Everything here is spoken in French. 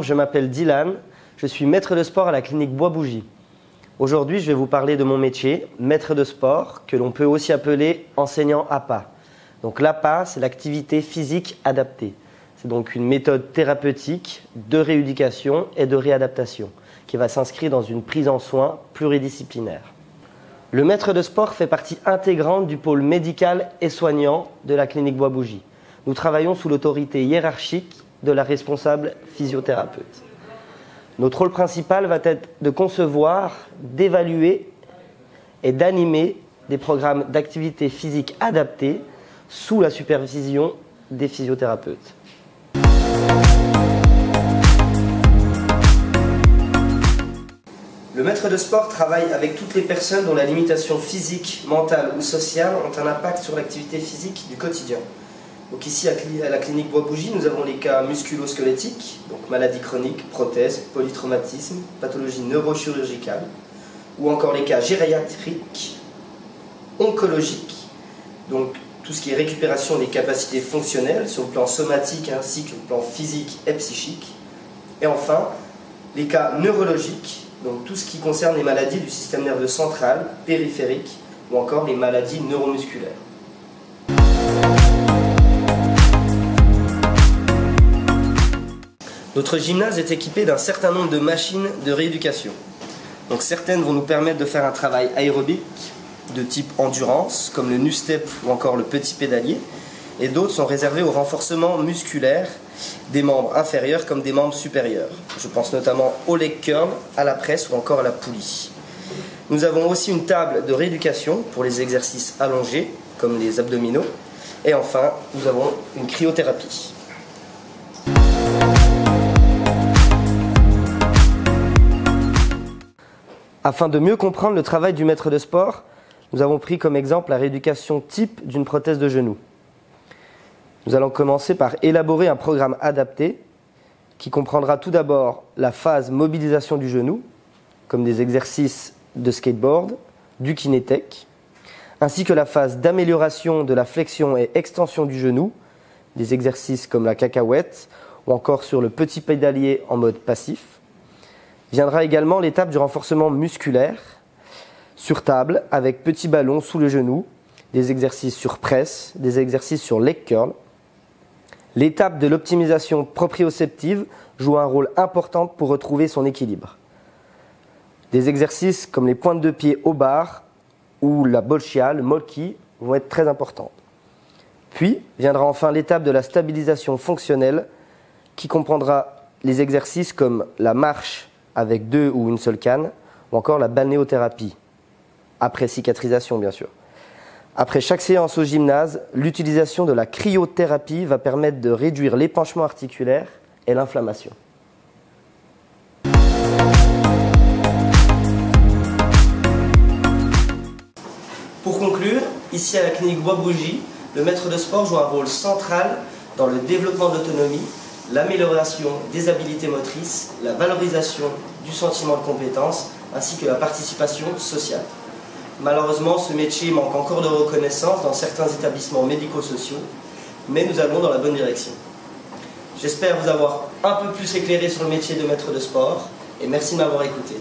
Bonjour, je m'appelle Dylan, je suis maître de sport à la clinique Bois-Bougie. Aujourd'hui, je vais vous parler de mon métier, maître de sport, que l'on peut aussi appeler enseignant APA. Donc l'APA, c'est l'activité physique adaptée. C'est donc une méthode thérapeutique de rééducation et de réadaptation qui va s'inscrire dans une prise en soin pluridisciplinaire. Le maître de sport fait partie intégrante du pôle médical et soignant de la clinique Bois-Bougie. Nous travaillons sous l'autorité hiérarchique de la responsable physiothérapeute. Notre rôle principal va être de concevoir, d'évaluer et d'animer des programmes d'activité physique adaptés sous la supervision des physiothérapeutes. Le maître de sport travaille avec toutes les personnes dont la limitation physique, mentale ou sociale ont un impact sur l'activité physique du quotidien. Donc ici à la clinique Bois-Bougie, nous avons les cas musculo-squelettiques, donc maladies chroniques, prothèses, polytraumatismes, pathologies neurochirurgicales, ou encore les cas gériatriques, oncologiques, donc tout ce qui est récupération des capacités fonctionnelles sur le plan somatique ainsi que le plan physique et psychique, et enfin les cas neurologiques, donc tout ce qui concerne les maladies du système nerveux central, périphérique, ou encore les maladies neuromusculaires. Notre gymnase est équipé d'un certain nombre de machines de rééducation. Donc certaines vont nous permettre de faire un travail aérobique de type endurance, comme le nu-step ou encore le petit pédalier, et d'autres sont réservées au renforcement musculaire des membres inférieurs comme des membres supérieurs. Je pense notamment au leg curl, à la presse ou encore à la poulie. Nous avons aussi une table de rééducation pour les exercices allongés, comme les abdominaux, et enfin, nous avons une cryothérapie. Afin de mieux comprendre le travail du maître de sport, nous avons pris comme exemple la rééducation type d'une prothèse de genou. Nous allons commencer par élaborer un programme adapté qui comprendra tout d'abord la phase mobilisation du genou, comme des exercices de skateboard, du kinetech, ainsi que la phase d'amélioration de la flexion et extension du genou, des exercices comme la cacahuète ou encore sur le petit pédalier en mode passif. Viendra également l'étape du renforcement musculaire sur table avec petit ballon sous le genou, des exercices sur presse, des exercices sur leg curl. L'étape de l'optimisation proprioceptive joue un rôle important pour retrouver son équilibre. Des exercices comme les pointes de pied au bar ou la bolchia, le molki, vont être très importants. Puis viendra enfin l'étape de la stabilisation fonctionnelle qui comprendra les exercices comme la marche avec 2 ou une seule canne, ou encore la balnéothérapie, après cicatrisation bien sûr. Après chaque séance au gymnase, l'utilisation de la cryothérapie va permettre de réduire l'épanchement articulaire et l'inflammation. Pour conclure, ici à la clinique Bois-Bougie, le maître de sport joue un rôle central dans le développement de l'autonomie, l'amélioration des habiletés motrices, la valorisation du sentiment de compétence, ainsi que la participation sociale. Malheureusement, ce métier manque encore de reconnaissance dans certains établissements médico-sociaux, mais nous allons dans la bonne direction. J'espère vous avoir un peu plus éclairé sur le métier de maître de sport, et merci de m'avoir écouté.